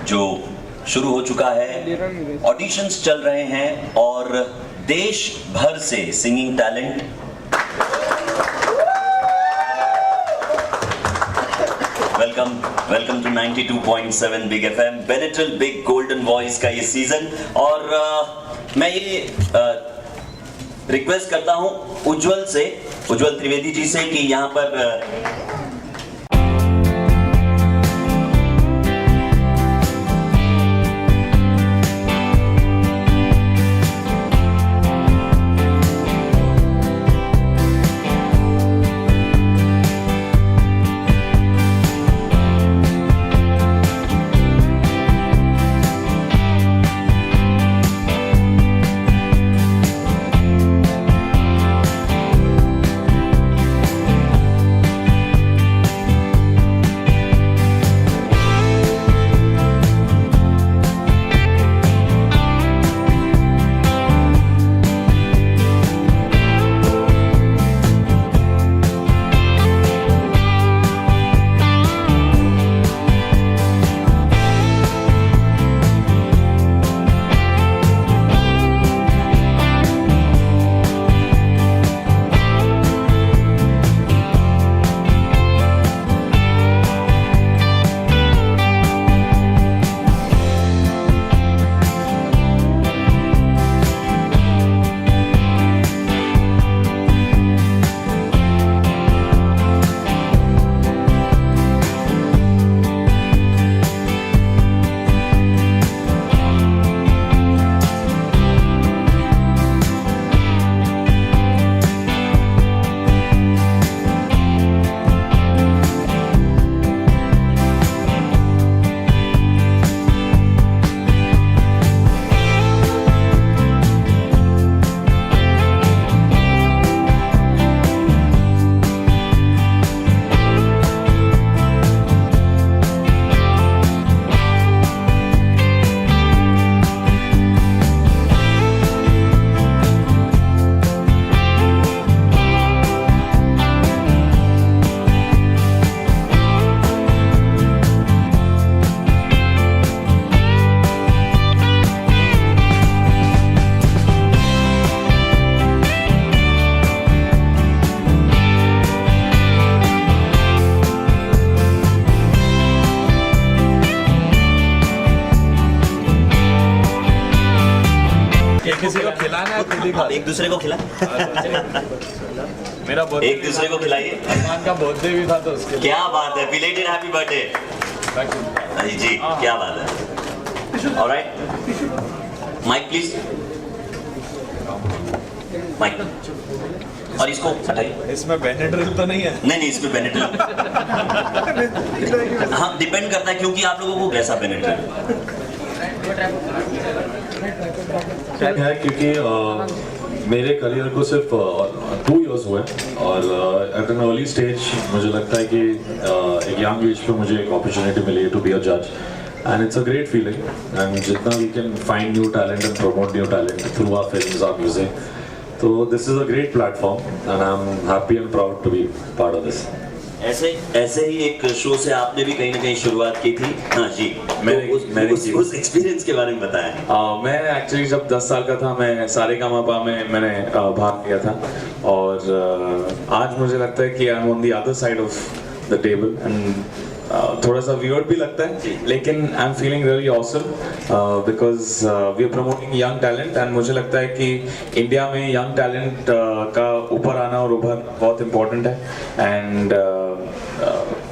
जो शुरू हो चुका है। ऑडिशंस चल रहे हैं और देश भर से singing talent welcome to 92.7 Big FM, बेनेटल बिग गोल्डन वॉइस का ये सीजन। और मैं ये रिक्वेस्ट करता हूं उज्जवल त्रिवेदी जी से कि यहाँ पर किसी को खिलाना है खुद ही खा। एक दूसरे को खिला मेरा बर्थडे एक दूसरे को खिलाइए। अरमान का बर्थडे भी था तो उसके लिए। क्या बात है, बिलेटेड हैप्पी बर्थडे जी, क्या बात है। Alright, mike please, mike. और इसको हटाइए। इसमें बेनेड्रिल तो नहीं है? नहीं, इसमें बेनेड्रिल हाँ डिपेंड करता है, क्योंकि आप लोगों को कैसा बेनेड्रिल है, क्योंकि मेरे करियर को सिर्फ 2 इयर्स हुए और एट एन अर्ली स्टेज मुझे लगता है कि एक यंग एज पे मुझे एक अपॉर्चुनिटी मिली टू बी अ जज and it's a great feeling. And जितना we can find new talent and promote new talent through our films, our music, तो this is a great platform and I am happy and proud to be part of this. ऐसे ही एक show से आपने भी कहीं ना कहीं शुरुआत की थी। हाँ जी, मैंने उस एक्सपीरियंस के बारे में बताया। मैं एक्चुअली जब 10 साल का था, मैं सारेगामापा में मैंने भाग लिया था और आज मुझे लगता है कि I am on the other side of the table and थोड़ा सा वियर्ड भी लगता है, लेकिन I am feeling really awesome because we are promoting young talent and मुझे लगता है कि इंडिया में यंग टैलेंट का ऊपर आना और उभरना बहुत इम्पोर्टेंट है एंड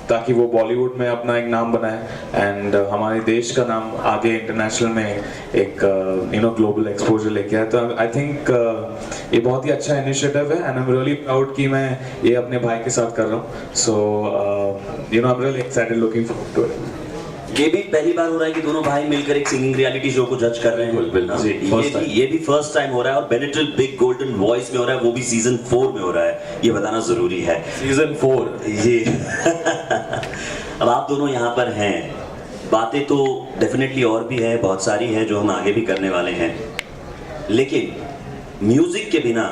ताकि वो बॉलीवुड में अपना एक नाम बनाए एंड हमारे देश का नाम आगे इंटरनेशनल में एक ग्लोबल एक्सपोजर लेके आए। तो आई थिंक ये बहुत ही अच्छा इनिशिएटिव है and I am really proud कि मैं ये अपने भाई के साथ कर रहा हूँ। So I am really excited, looking forward to it. ये भी पहली बार हो रहा है कि दोनों भाई मिलकर एक सिंगिंग रियलिटी शो को जज कर रहे हैं। बिल्कुल, ये भी फर्स्ट टाइम हो रहा है और बेनेटल बिग गोल्डन वॉइस में हो रहा है, वो भी सीजन 4 में हो रहा है, ये बताना जरूरी है। सीजन 4 ये अब आप दोनों यहाँ पर हैं, बातें तो डेफिनेटली और भी है, बहुत सारी है जो हम आगे भी करने वाले हैं, लेकिन म्यूजिक के बिना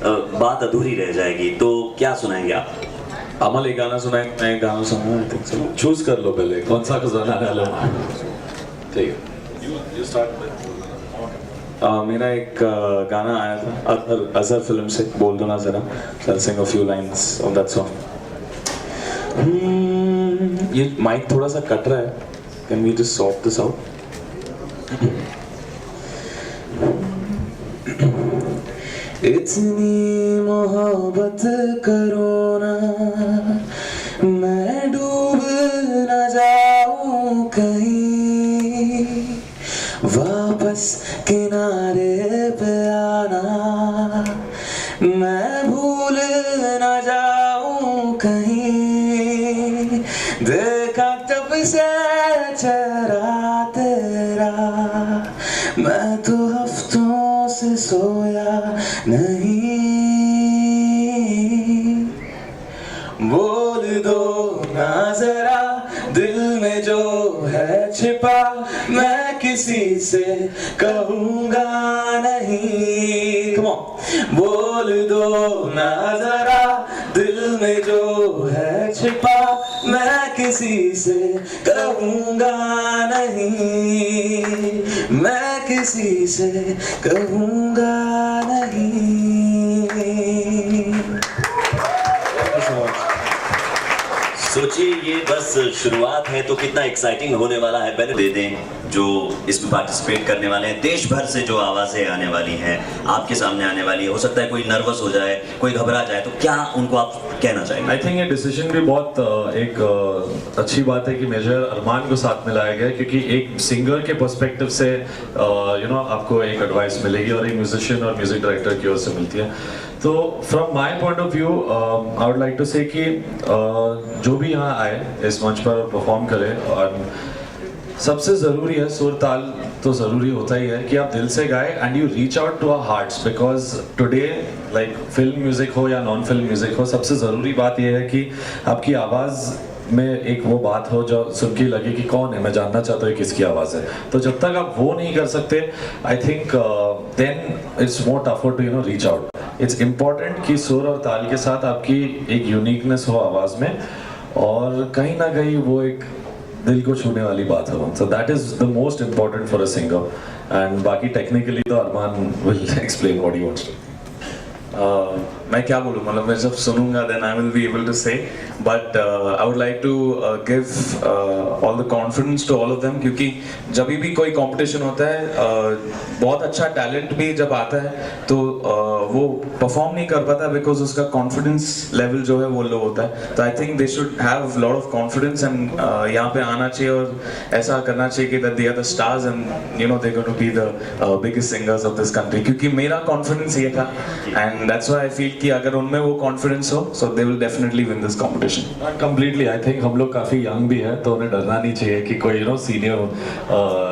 बात अधूरी रह जाएगी। तो क्या सुनाएंगे आप? अमल एक गाना सुनाए, मैं गाना सुना, चूज कर लो पहले कौन सा गाना डालो। ठीक है, you start with. मेरा एक गाना आया था अजहर फिल्म से, बोल दो ना जरा, I'll sing a few lines of that song. ये माइक थोड़ा सा कट रहा है, can we just sort this out? इतनी मोहब्बत करो ना, मैं डूब न जाऊं कहीं, वापस किनारे पे आना, मैं भूल न जाऊं कहीं, देखा तब से चेहरा तेरा, मैं तो हफ्तों से सोया नहीं, बोल दो ना जरा दिल में जो है छिपा, मैं किसी से कहूँगा नहीं। Come on. बोल दो ना जरा दिल में जो है छिपा, मैं किसी से कहूँगा नहीं, मैं किसी से कहूँगा नहीं। सोचिए ये बस शुरुआत है तो कितना एक्साइटिंग होने वाला है। पहले दे दें जो इसमें पार्टिसिपेट करने वाले हैं, देश भर से जो आवाज़ें आने वाली हैं आपके सामने आने वाली है। हो सकता है कोई नर्वस हो जाए, कोई घबरा जाए, तो क्या उनको आप कहना चाहेंगे? आई थिंक ये डिसीजन भी बहुत एक अच्छी बात है कि मेजर अरमान को साथ में लाया गया, क्योंकि एक सिंगर के पर्सपेक्टिव से आपको एक एडवाइस मिलेगी और एक म्यूजिशियन और म्यूजिक डायरेक्टर की ओर से मिलती है। तो from my point of view I would like to say कि जो भी यहाँ आए इस मंच पर परफॉर्म करे, और सबसे ज़रूरी है सुर ताल तो ज़रूरी होता ही है कि आप दिल से गाए and you reach out to our hearts, because today like film music हो या नॉन फिल्म म्यूज़िक हो, सबसे ज़रूरी बात यह है कि आपकी आवाज़ में एक वो बात हो जो सुन के लगे कि कौन है, मैं जानना चाहता हूँ किसकी आवाज़ है। तो जब तक आप वो नहीं कर सकते, I think then it's more tougher to reach out. It's important कि सुर और ताल के साथ आपकी एक यूनिकनेस हो आवाज़ में, और कहीं ना कहीं वो एक दिल को छूने वाली बात हो। So that is the most important for a singer, and बाकी टेक्निकली तो Armaan will explain what he wants. मैं क्या बोलूँ, मतलब मैं जब सुनूंगा then I will be able to say, but I would like to give all the confidence to all of them, क्योंकि जब भी कोई कंपटीशन होता है बहुत अच्छा टैलेंट भी जब आता है तो वो परफॉर्म नहीं कर पाता बिकॉज उसका कॉन्फिडेंस लेवल जो है वो लो होता है। तो I think they should have lot of confidence and यहाँ पे आना चाहिए और ऐसा करना चाहिए कि that they are the stars and you know they going to be the biggest singers of this country, क्योंकि मेरा कॉन्फिडेंस ये था and that's why I feel कि अगर उनमें वो कॉन्फिडेंस हो so they will definitely win this competition. Completely I think हम लोग काफ़ी यंग भी है, तो उन्हें डरना नहीं चाहिए कि कोई सीनियर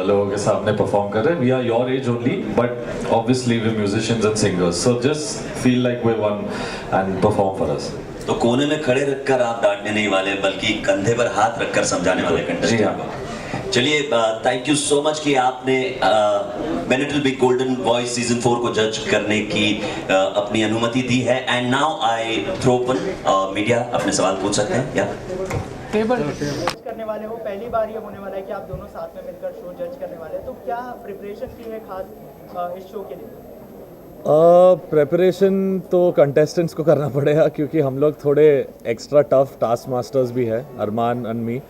लोगों के सामने परफॉर्म कर रहे हैं। We are your age only, but obviously we musicians and singers, so just feel like we won and perform for us. तो कोने में खड़े रखकर आप डांटने नहीं वाले, बल्कि कंधे पर हाथ रखकर समझाने वाले कंटेस्टेंट को। चलिए, थैंक यू सो मच कि आपने बेनेटल बिग गोल्डन वॉइस सीजन 4 को जज करने की अपनी अनुमति दी है। And now I throw open media, अपने सवाल पूछ सकते हैं या जज करने वाले हो, पहली बार ये होने वाला है कि आप दोनों साथ में मिलकर शो जज करने वाले हैं, तो क्या प्रिपरेशन की है खास इस शो के लिए? प्रेपरेशन तो कंटेस्टेंट्स को करना पड़ेगा, क्योंकि हम लोग थोड़े एक्स्ट्रा टफ टास्क मास्टर्स भी है, Armaan and me,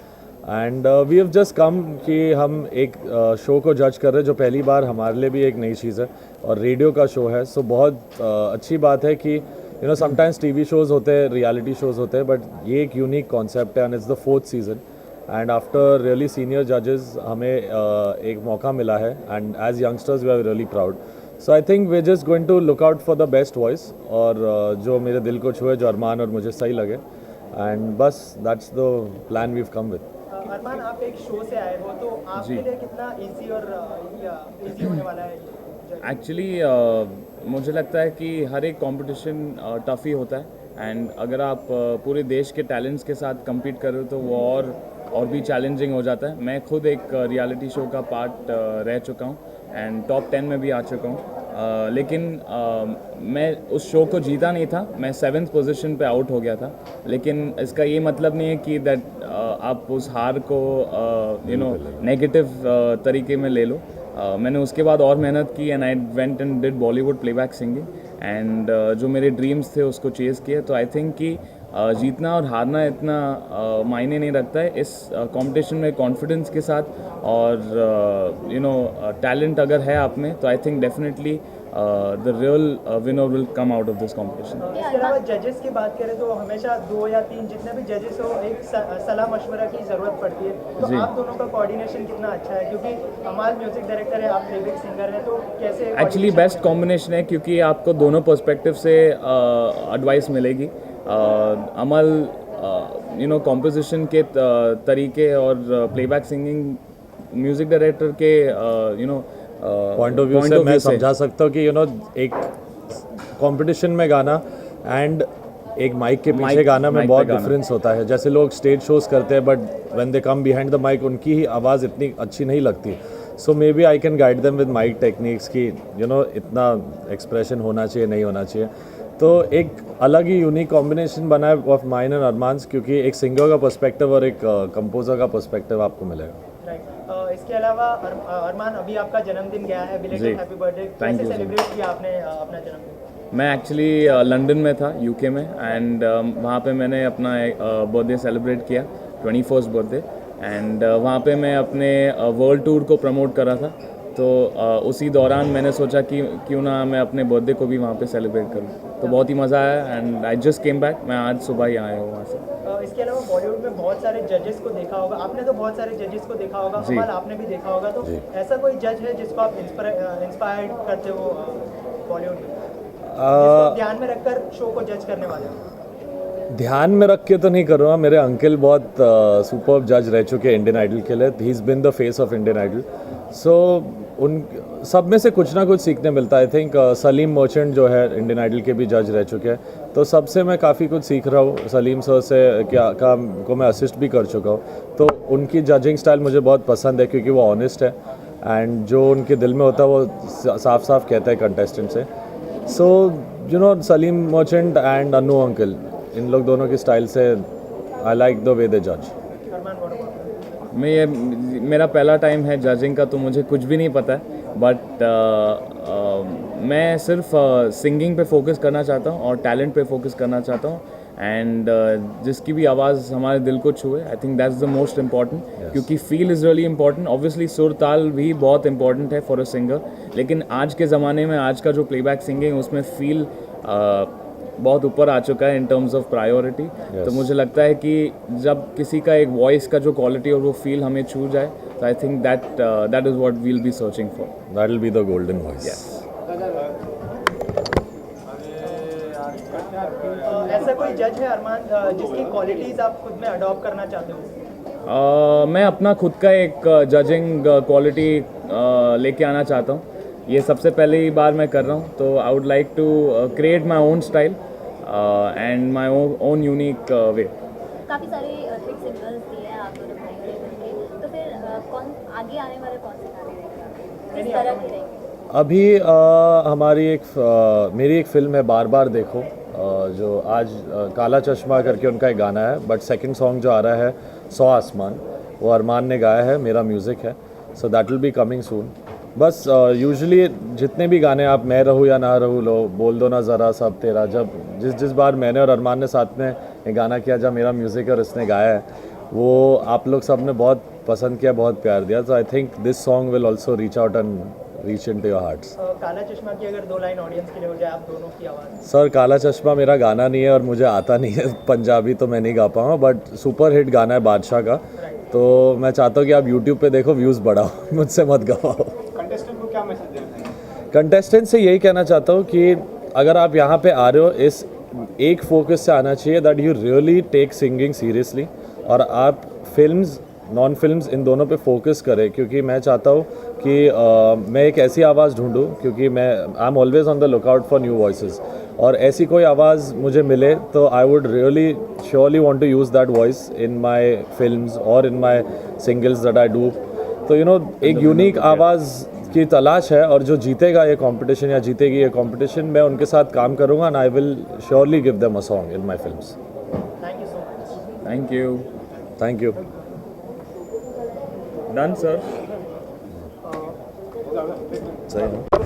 and we have just come कि हम एक शो को जज कर रहे हैं जो पहली बार हमारे लिए भी एक नई चीज़ है और रेडियो का शो है। सो बहुत अच्छी बात है कि you know sometimes TV shows होते हैं, रियलिटी शोज़ होते हैं, बट ये एक यूनिक कॉन्सेप्ट है and it's the 4th season and after really senior जजेस हमें एक मौका मिला है and as youngsters we are really proud. So I think we just going to look out for the best voice, और जो मेरे दिल को छुए, जो अरमान और मुझे सही लगे, एंड बस that's the plan we have come with. Armaan, आप एक शो से आए हो, तो आपके लिए कितना इजी और इजी होने वाला है? एक्चुअली मुझे लगता है कि हर एक कंपटीशन टफ ही होता है, एंड अगर आप पूरे देश के टैलेंट्स के साथ compete कर रहे हो तो वो और भी चैलेंजिंग हो जाता है। मैं खुद एक रियलिटी शो का पार्ट रह चुका हूँ एंड टॉप 10 में भी आ चुका हूँ, लेकिन मैं उस शो को जीता नहीं था, मैं 7th पोजीशन पे आउट हो गया था। लेकिन इसका ये मतलब नहीं है कि दैट आप उस हार को नेगेटिव तरीके में ले लो। मैंने उसके बाद और मेहनत की and I went and did Bollywood playback singing and जो मेरे ड्रीम्स थे उसको चेज़ किए। तो आई थिंक कि जीतना और हारना इतना मायने नहीं रखता है। इस कंपटीशन में कॉन्फिडेंस के साथ और टैलेंट अगर है आप में तो I think definitely the real winner will come out of this competition. इसके अलावा जजेस की बात करें तो हमेशा 2 या 3 जितने भी जजेस हो एक सलाह मशवरा की ज़रूरत पड़ती है। तो जी। आप दोनों का कोऑर्डिनेशन कितना अच्छा है, क्योंकि अमाल म्यूजिक डायरेक्टर है, आप प्लेबैक सिंगर हैं, तो कैसे एक्चुअली coordination बेस्ट कॉम्बिनेशन है क्योंकि आपको दोनों पर्सपेक्टिव से एडवाइस मिलेगी। अमल कॉम्पोजिशन के तरीके और प्लेबैक सिंगिंग म्यूज़िक डायरेक्टर के पॉइंट ऑफ व्यू से मैं समझा सकता हूँ कि एक कंपटीशन में गाना एंड एक माइक के पीछे गाना में mic बहुत पे गाना। डिफरेंस होता है। जैसे लोग स्टेज शोज करते हैं but when they come behind the mic उनकी ही आवाज़ इतनी अच्छी नहीं लगती। So maybe I can guide them with mic techniques की इतना एक्सप्रेशन होना चाहिए, नहीं होना चाहिए। तो एक अलग ही यूनिक कॉम्बिनेशन बना है ऑफ माइन एंड अरमान्स, क्योंकि एक सिंगर का पर्सपेक्टिव और एक कंपोजर का पर्सपेक्टिव आपको मिलेगा। राइट। इसके अलावा अरमान, अभी आपका जन्मदिन गया है, जी। Belated happy birthday. Thank कैसे you, सेलिब्रेट किया आपने अपना जन्मदिन? मैं एक्चुअली लंदन में था, यूके में, एंड वहाँ पे मैंने अपना बर्थडे सेलिब्रेट किया, 21st बर्थडे। एंड वहाँ पे मैं अपने वर्ल्ड टूर को प्रमोट कर रहा था। तो उसी दौरान मैंने सोचा कि क्यों ना मैं अपने बर्थडे को भी वहाँ पे सेलिब्रेट करूँ। तो बहुत ही मज़ा आया and I just came back. मैं आज सुबह ही आया हूँ वहाँ से। इसके अलावा बॉलीवुड में बहुत सारे जजेस को देखा होगा आपने, तो बहुत सारे जजेस को देखा होगा, जी। अमाल आपने भी देखा होगा, तो ऐसा कोई जज है जिसको आप इंस्पायर्ड करते हो बॉलीवुड में, जिसको आप ध्यान में रखकर शो को जज करने वाले हो? ध्यान में रख के तो नहीं कर रहा। मेरे अंकल बहुत सुपर्ब जज रह चुके हैं इंडियन आइडल के लिए। He is been the face of Indian Idol. So उन सब में से कुछ ना कुछ सीखने मिलता है। आई थिंक सलीम मर्चेंट जो है इंडियन आइडल के भी जज रह चुके हैं, तो सबसे मैं काफ़ी कुछ सीख रहा हूँ। सलीम सर से क्या काम को मैं असिस्ट भी कर चुका हूँ। तो उनकी जजिंग स्टाइल मुझे बहुत पसंद है क्योंकि वो ऑनेस्ट है एंड जो उनके दिल में होता है वो साफ साफ कहता है कंटेस्टेंट से। So Salim Merchant and Anu uncle, इन लोग दोनों की स्टाइल से आई लाइक द वे दे जज। अरमान, what about you? मेरा पहला टाइम है जजिंग का, तो मुझे कुछ भी नहीं पता है। बट मैं सिर्फ सिंगिंग पे फोकस करना चाहता हूँ और टैलेंट पे फोकस करना चाहता हूँ। एंड जिसकी भी आवाज़ हमारे दिल को छुए, I think that's the most important. क्योंकि feel is really important. Obviously सुर ताल भी बहुत इंपॉर्टेंट है फॉर अ सिंगर, लेकिन आज के ज़माने में आज का जो प्लेबैक सिंगिंग उसमें फील बहुत ऊपर आ चुका है इन टर्म्स ऑफ प्रायोरिटी। तो मुझे लगता है कि जब किसी का एक वॉइस का जो क्वालिटी और वो फील हमें छू जाए, तो I think that is what we'll be searching for. That will be the golden voice. ऐसा कोई जज है अरमान जिसकी क्वालिटीज आप खुद में अडॉप्ट करना चाहते हो? मैं अपना खुद का एक जजिंग क्वालिटी लेके आना चाहता हूँ। ये सबसे पहली बार मैं कर रहा हूँ, तो I would like to create my own style and my own unique way. काफ़ी सारे हिट सिंगर्स दिए हैं आप दोनों भाई ने मिलके, तो फिर कौन आगे आने वाले कौन से गाने रहेंगे, किस तरह के रहेंगे? अभी मेरी एक फिल्म है बार बार देखो, जो आज काला चश्मा करके उनका एक गाना है, बट सेकंड सॉन्ग जो आ रहा है 100 आसमान, वो अरमान ने गाया है, मेरा म्यूज़िक है। So that will be coming soon. बस यूजुअली जितने भी गाने आप मैं रहूँ या ना रहूँ, लो बोल दो ना ज़रा सब तेरा, जब जिस बार मैंने और अरमान ने साथ में एक गाना किया जब मेरा म्यूज़िक और इसने गाया है, वो आप लोग सब ने बहुत पसंद किया, बहुत प्यार दिया। तो I think this song will also reach out and reach in to your hearts. Kala Chashma की अगर 2 लाइन ऑडियंस के लिए हो जाए, आप दोनों की आवाज़। सर, काला चश्मा मेरा गाना नहीं है और मुझे आता नहीं है पंजाबी, तो मैं नहीं गा पाऊँगा, बट सुपर हिट गाना है बादशाह का। तो मैं चाहता हूँ कि आप यूट्यूब पे देखो, व्यूज़ बढ़ाओ, मुझसे मत गवाओ। कंटेस्टेंट को क्या मैसेज देना चाहिए? कंटेस्टेंट से यही कहना चाहता हूँ कि अगर आप यहाँ पे आ रहे हो, इस एक फोकस से आना चाहिए that you really take singing seriously, और आप फिल्म्स नॉन फिल्म्स इन दोनों पे फोकस करें, क्योंकि मैं चाहता हूँ कि मैं एक ऐसी आवाज़ ढूंढूं, क्योंकि I am always on the lookout for new voices, और ऐसी कोई आवाज़ मुझे मिले तो I would really surely want to use that voice in my films और in my singles that I do. तो एक यूनिक आवाज़ की तलाश है, और जो जीतेगा ये कंपटीशन या जीतेगी ये कंपटीशन, मैं उनके साथ काम करूँगा and I will surely give them a song in my films. Thank you so much. Thank you. Thank you. Done sir. सही है.